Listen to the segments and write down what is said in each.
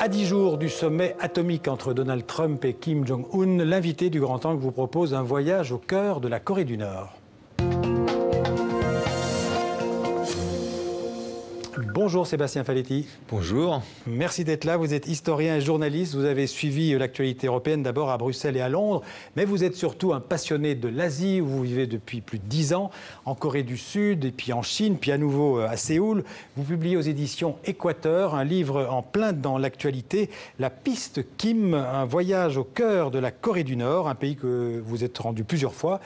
À 10 jours du sommet atomique entre Donald Trump et Kim Jong-un, l'invité du Grand Angle vous propose un voyage au cœur de la Corée du Nord. Bonjour Sébastien Faletti. Bonjour. Merci d'être là. Vous êtes historien et journaliste. Vous avez suivi l'actualité européenne d'abord à Bruxelles et à Londres. Mais vous êtes surtout un passionné de l'Asie où vous vivez depuis plus de 10 ans, en Corée du Sud et puis en Chine, puis à nouveau à Séoul. Vous publiez aux éditions Équateur un livre en plein dans l'actualité, La piste Kim, un voyage au cœur de la Corée du Nord, un pays que vous êtes rendu plusieurs fois.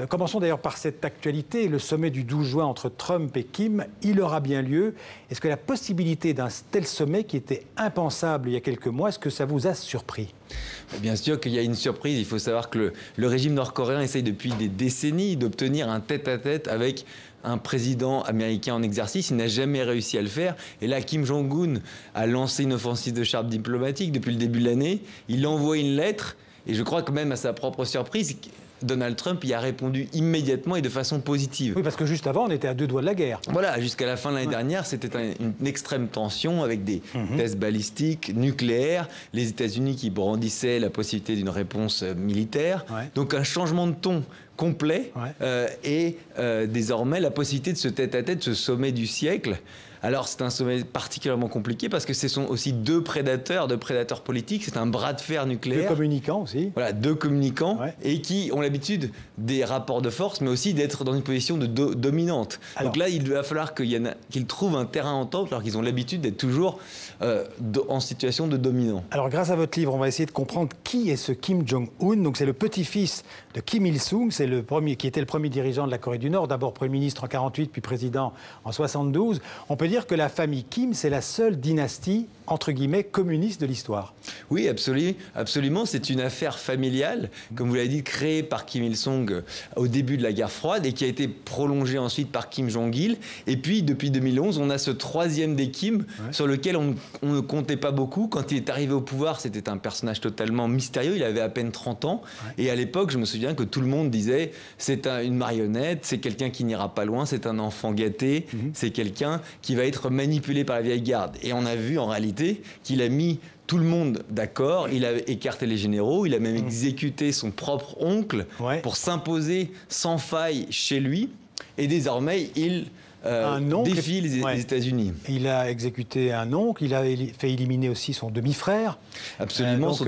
Commençons d'ailleurs par cette actualité. Le sommet du 12 juin entre Trump et Kim, il aura bien lieu. Est-ce que la possibilité d'un tel sommet qui était impensable il y a quelques mois, est-ce que ça vous a surpris? Bien sûr qu'il y a une surprise. Il faut savoir que le régime nord-coréen essaye depuis des décennies d'obtenir un tête-à-tête avec un président américain en exercice. Il n'a jamais réussi à le faire. Et là, Kim Jong-un a lancé une offensive de charte diplomatique depuis le début de l'année. Il a envoyé une lettre et je crois que même à sa propre surprise, Donald Trump y a répondu immédiatement et de façon positive. Oui, parce que juste avant, on était à 2 doigts de la guerre. Voilà, jusqu'à la fin de l'année dernière, c'était une extrême tension avec des tests balistiques, nucléaires, les États-Unis qui brandissaient la possibilité d'une réponse militaire. Donc un changement de ton complet et désormais la possibilité de ce tête-à-tête, ce sommet du siècle. Alors c'est un sommet particulièrement compliqué parce que ce sont aussi deux prédateurs politiques, c'est un bras de fer nucléaire. Deux communicants aussi. Voilà, deux communicants et qui ont l'habitude des rapports de force, mais aussi d'être dans une position dominante. Alors, donc là, il va falloir qu'ils trouvent un terrain d'entente alors qu'ils ont l'habitude d'être toujours en situation de dominant. Alors grâce à votre livre, on va essayer de comprendre qui est ce Kim Jong-un. Donc c'est le petit-fils de Kim Il-sung, c'est le premier qui était le premier dirigeant de la Corée du Nord, d'abord Premier ministre en 48, puis président en 72. On peut dire que la famille Kim, c'est la seule dynastie, entre guillemets, communiste de l'histoire. Oui, absolument. C'est une affaire familiale, comme vous l'avez dit, créée par Kim Il-sung au début de la guerre froide et qui a été prolongée ensuite par Kim Jong-il. Et puis, depuis 2011, on a ce troisième des Kim sur lequel on ne comptait pas beaucoup. Quand il est arrivé au pouvoir, c'était un personnage totalement mystérieux. Il avait à peine 30 ans. Et à l'époque, je me souviens que tout le monde disait c'est une marionnette, c'est quelqu'un qui n'ira pas loin, c'est un enfant gâté, c'est quelqu'un qui va être manipulé par la vieille garde. Et on a vu en réalité qu'il a mis tout le monde d'accord, il a écarté les généraux, il a même exécuté son propre oncle pour s'imposer sans faille chez lui. Et désormais, il défie les États-Unis. Il a exécuté un oncle, il a fait éliminer aussi son demi-frère. Absolument. Donc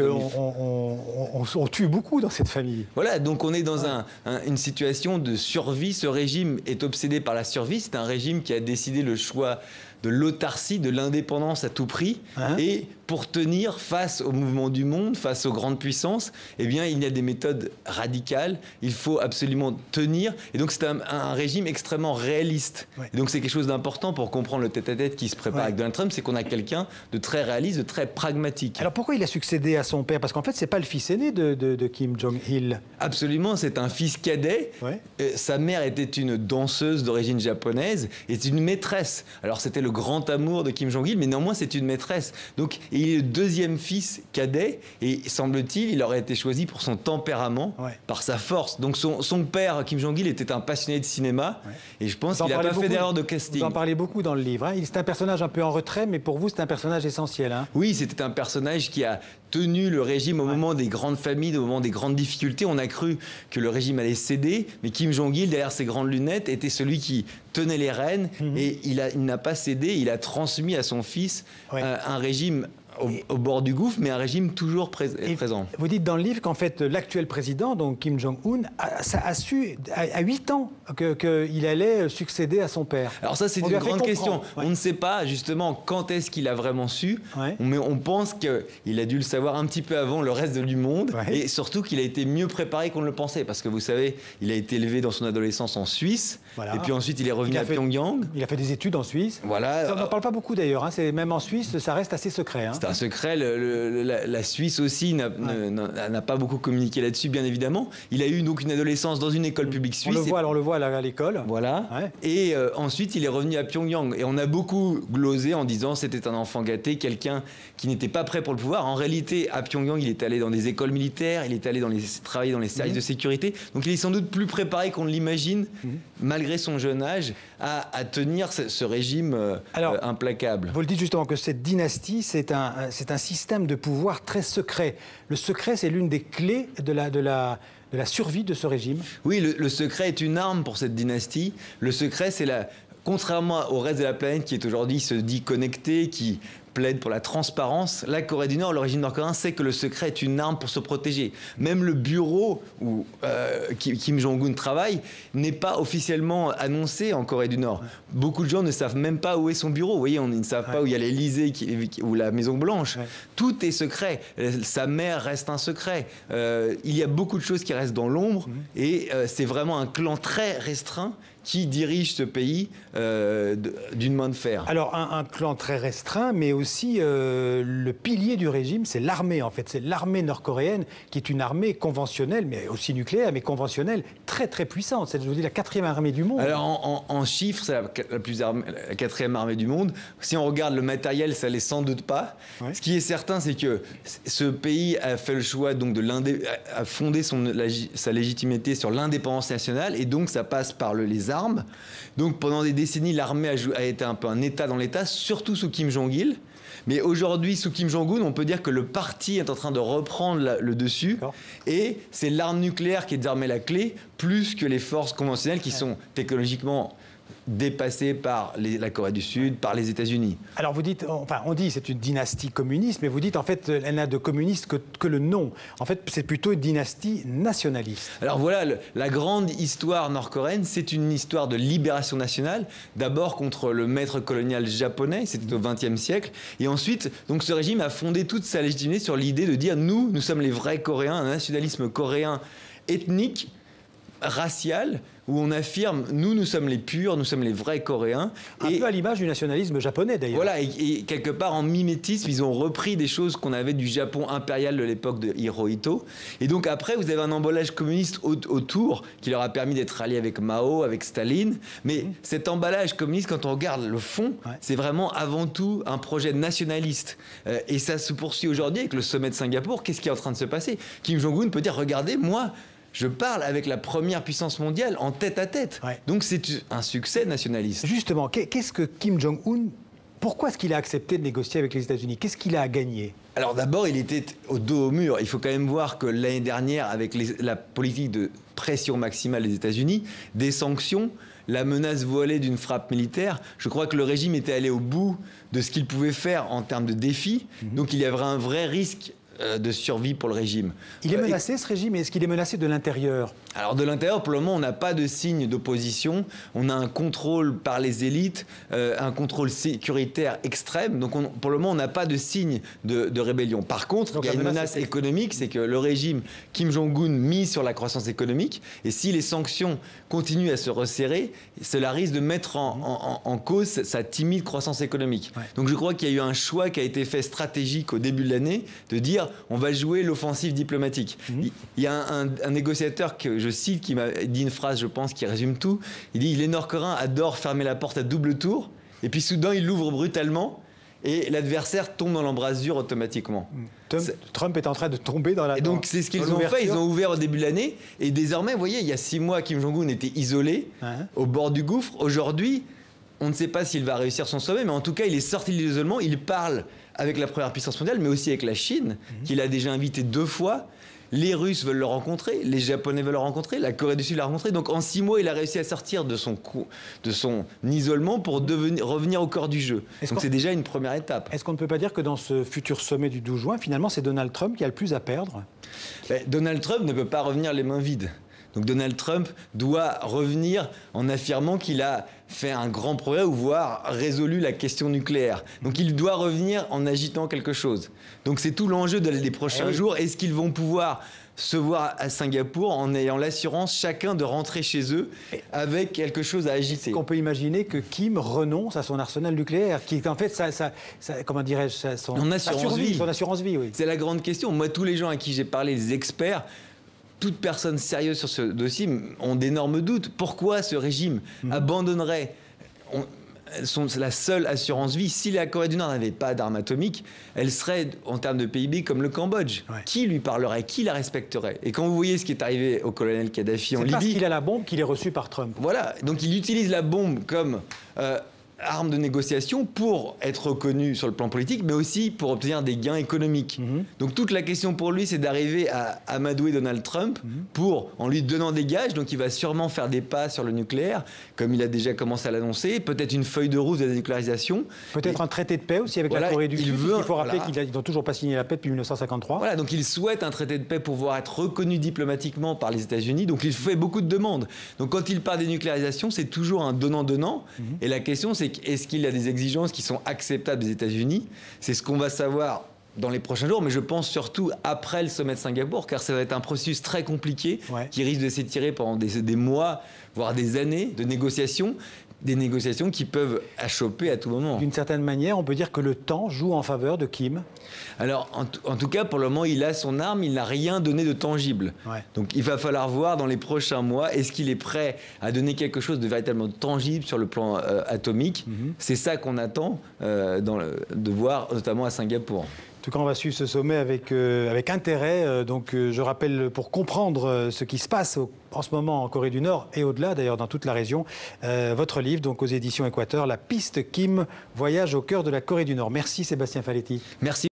on tue beaucoup dans cette famille. Voilà, donc on est dans une situation de survie. Ce régime est obsédé par la survie. C'est un régime qui a décidé le choix de l'autarcie, de l'indépendance à tout prix. Et pour tenir face au mouvement du monde, face aux grandes puissances, eh bien, il y a des méthodes radicales. Il faut absolument tenir. Et donc, c'est un régime extrêmement réaliste. Et donc, c'est quelque chose d'important pour comprendre le tête-à-tête qui se prépare avec Donald Trump, c'est qu'on a quelqu'un de très réaliste, de très pragmatique. Alors, pourquoi il a succédé à son père? Parce qu'en fait, c'est pas le fils aîné de Kim Jong-il. Absolument, c'est un fils cadet. Sa mère était une danseuse d'origine japonaise et c'est une maîtresse. Alors, c'était le grand amour de Kim Jong-il, mais néanmoins, c'est une maîtresse. Donc, il est le deuxième fils cadet et, semble-t-il, il aurait été choisi pour son tempérament, par sa force. Donc, son père, Kim Jong-il, était un passionné de cinéma et je pense qu'il n'a pas fait d'erreur de casting. Vous en parlez beaucoup dans le livre. C'est un personnage un peu en retrait, mais pour vous, c'est un personnage essentiel. Oui, c'était un personnage qui a tenu le régime au moment des grandes familles, au moment des grandes difficultés. On a cru que le régime allait céder, mais Kim Jong-il, derrière ses grandes lunettes, était celui qui tenait les rênes et il n'a pas cédé. Il a transmis à son fils un régime au bord du gouffre, mais un régime toujours présent. Vous dites dans le livre qu'en fait, l'actuel président, donc Kim Jong-un, a su à 8 ans qu'il allait succéder à son père. Alors ça, c'est une grande question. On ne sait pas justement quand est-ce qu'il a vraiment su, mais on pense qu'il a dû le savoir un petit peu avant le reste du monde, et surtout qu'il a été mieux préparé qu'on ne le pensait, parce que vous savez, il a été élevé dans son adolescence en Suisse, et puis ensuite il est revenu à Pyongyang. Il a fait des études en Suisse. Voilà. Ça, on n'en parle pas beaucoup d'ailleurs, même en Suisse, ça reste assez secret. Un secret. La Suisse aussi n'a pas beaucoup communiqué là-dessus, bien évidemment. Il a eu donc une adolescence dans une école publique suisse. On le voit à l'école. Voilà. Et ensuite, il est revenu à Pyongyang. Et on a beaucoup glosé en disant c'était un enfant gâté, quelqu'un qui n'était pas prêt pour le pouvoir. En réalité, à Pyongyang, il est allé dans des écoles militaires, il est allé travailler dans les services de sécurité. Donc il est sans doute plus préparé qu'on ne l'imagine, malgré son jeune âge, à tenir ce régime implacable. Vous le dites justement que cette dynastie, c'est un c'est un système de pouvoir très secret. Le secret, c'est l'une des clés de la survie de ce régime. Oui, le secret est une arme pour cette dynastie. Le secret, c'est contrairement au reste de la planète qui est aujourd'hui se dit connecté, qui plaide pour la transparence, la Corée du Nord, le régime nord-coréen sait que le secret est une arme pour se protéger. Même le bureau où Kim Jong-un travaille n'est pas officiellement annoncé en Corée du Nord. Beaucoup de gens ne savent même pas où est son bureau. Vous voyez, ils ne savent pas où il y a l'Élysée ou la Maison Blanche. Tout est secret. Sa mère reste un secret. Il y a beaucoup de choses qui restent dans l'ombre et c'est vraiment un clan très restreint qui dirige ce pays d'une main de fer. Alors, un clan très restreint, mais aussi le pilier du régime, c'est l'armée, en fait. C'est l'armée nord-coréenne, qui est une armée conventionnelle, mais aussi nucléaire, mais conventionnelle, très, très puissante. C'est, je vous dis, la 4e armée du monde. Alors, en chiffres, c'est la 4e armée du monde. Si on regarde le matériel, ça l'est sans doute pas. Ouais. Ce qui est certain, c'est que ce pays a fait le choix donc, a fondé sa légitimité sur l'indépendance nationale, et donc ça passe par les armes. Donc pendant des décennies, l'armée a été un peu un État dans l'État, surtout sous Kim Jong-il. Mais aujourd'hui, sous Kim Jong-un, on peut dire que le parti est en train de reprendre le dessus. Et c'est l'arme nucléaire qui est désormais la clé, plus que les forces conventionnelles qui sont technologiquement dépassée par la Corée du Sud, par les États-Unis. Alors vous dites, enfin on dit c'est une dynastie communiste, mais vous dites en fait elle n'a de communiste que le nom. En fait c'est plutôt une dynastie nationaliste. Alors voilà, la grande histoire nord-coréenne, c'est une histoire de libération nationale, d'abord contre le maître colonial japonais, c'était au XXe siècle, et ensuite donc ce régime a fondé toute sa légitimité sur l'idée de dire nous sommes les vrais Coréens, un nationalisme coréen ethnique, racial, où on affirme nous sommes les purs, nous sommes les vrais Coréens. Un peu à l'image du nationalisme japonais d'ailleurs. Voilà, et quelque part en mimétisme, ils ont repris des choses qu'on avait du Japon impérial de l'époque de Hirohito. Et donc après, vous avez un emballage communiste autour qui leur a permis d'être alliés avec Mao, avec Staline. Mais cet emballage communiste, quand on regarde le fond, c'est vraiment avant tout un projet nationaliste. Et ça se poursuit aujourd'hui avec le sommet de Singapour. Qu'est-ce qui est en train de se passer? Kim Jong-un peut dire, regardez, moi, je parle avec la première puissance mondiale en tête-à-tête. Donc c'est un succès nationaliste. Justement, qu'est-ce que Kim Jong-un, pourquoi est-ce qu'il a accepté de négocier avec les États-Unis? Qu'est-ce qu'il a à gagner? Alors d'abord, il était au dos au mur. Il faut quand même voir que l'année dernière, avec la politique de pression maximale des États-Unis, des sanctions, la menace voilée d'une frappe militaire, je crois que le régime était allé au bout de ce qu'il pouvait faire en termes de défis. Donc il y avait un vrai risque de survie pour le régime. Il est menacé ce régime, est-ce qu'il est menacé de l'intérieur? Alors de l'intérieur, pour le moment, on n'a pas de signe d'opposition. On a un contrôle par les élites, un contrôle sécuritaire extrême. Donc pour le moment, on n'a pas de signe de rébellion. Par contre, il y a une menace économique, c'est que le régime Kim Jong-un mise sur la croissance économique. Et si les sanctions continuent à se resserrer, cela risque de mettre en cause sa timide croissance économique. Donc je crois qu'il y a eu un choix qui a été fait stratégique au début de l'année, de dire on va jouer l'offensive diplomatique. Il y a un négociateur que je cite qui m'a dit une phrase, je pense, qui résume tout. Il dit les Nord-Coréens adorent fermer la porte à double tour, et puis soudain ils l'ouvrent brutalement, et l'adversaire tombe dans l'embrasure automatiquement. Trump est en train de tomber dans la... Et donc c'est ce qu'ils ont fait, ils ont ouvert au début de l'année, et désormais, vous voyez, il y a 6 mois, Kim Jong-un était isolé, au bord du gouffre. Aujourd'hui, on ne sait pas s'il va réussir son sommet, mais en tout cas, il est sorti de l'isolement, il parle avec la première puissance mondiale, mais aussi avec la Chine, qu'il a déjà invité 2 fois. Les Russes veulent le rencontrer, les Japonais veulent le rencontrer, la Corée du Sud l'a rencontré. Donc en 6 mois, il a réussi à sortir de son isolement pour revenir au cœur du jeu. Donc c'est déjà une première étape. Est-ce qu'on ne peut pas dire que dans ce futur sommet du 12 juin, finalement, c'est Donald Trump qui a le plus à perdre? Donald Trump ne peut pas revenir les mains vides. Donc Donald Trump doit revenir en affirmant qu'il a fait un grand progrès ou voire résolu la question nucléaire. Donc il doit revenir en agitant quelque chose. Donc c'est tout l'enjeu des prochains jours. Est-ce qu'ils vont pouvoir se voir à Singapour en ayant l'assurance chacun de rentrer chez eux avec quelque chose à agiter? Est-ce qu'on peut imaginer que Kim renonce à son arsenal nucléaire, qui est en fait comment dirais-je, son assurance vie, oui. C'est la grande question. Moi, tous les gens à qui j'ai parlé, les experts, toute personne sérieuse sur ce dossier ont d'énormes doutes. Pourquoi ce régime abandonnerait la seule assurance vie? Si la Corée du Nord n'avait pas d'armes atomiques, elle serait, en termes de PIB, comme le Cambodge. Qui lui parlerait? Qui la respecterait? Et quand vous voyez ce qui est arrivé au colonel Kadhafi en Libye... C'est parce qu'il a la bombe qu'il est reçu par Trump. Voilà, donc il utilise la bombe comme arme de négociation pour être reconnu sur le plan politique, mais aussi pour obtenir des gains économiques. Donc toute la question pour lui, c'est d'arriver à amadouer Donald Trump en lui donnant des gages. Donc il va sûrement faire des pas sur le nucléaire, comme il a déjà commencé à l'annoncer, peut-être une feuille de route de la dénucléarisation. Peut-être un traité de paix aussi avec la Corée du Sud. Il faut rappeler qu'ils n'ont toujours pas signé la paix depuis 1953. Voilà, donc il souhaite un traité de paix pour pouvoir être reconnu diplomatiquement par les États-Unis. Donc il fait beaucoup de demandes. Donc quand il parle dénucléarisation, c'est toujours un donnant-donnant. Et la question, c'est est-ce qu'il y a des exigences qui sont acceptables des États-Unis? C'est ce qu'on va savoir dans les prochains jours, mais je pense surtout après le sommet de Singapour, car ça va être un processus très compliqué qui risque de s'étirer pendant des mois, voire des années de négociations. Des négociations qui peuvent achopper à tout moment. D'une certaine manière, on peut dire que le temps joue en faveur de Kim. Alors, en tout cas, pour le moment, il a son arme, il n'a rien donné de tangible. Donc, il va falloir voir dans les prochains mois, est-ce qu'il est prêt à donner quelque chose de véritablement tangible sur le plan atomique. C'est ça qu'on attend de voir, notamment à Singapour. En tout cas, on va suivre ce sommet avec intérêt. Donc, je rappelle, pour comprendre ce qui se passe en ce moment en Corée du Nord et au-delà, d'ailleurs, dans toute la région, votre livre, donc aux éditions Équateur, La piste Kim, voyage au cœur de la Corée du Nord. Merci Sébastien Faletti. Merci.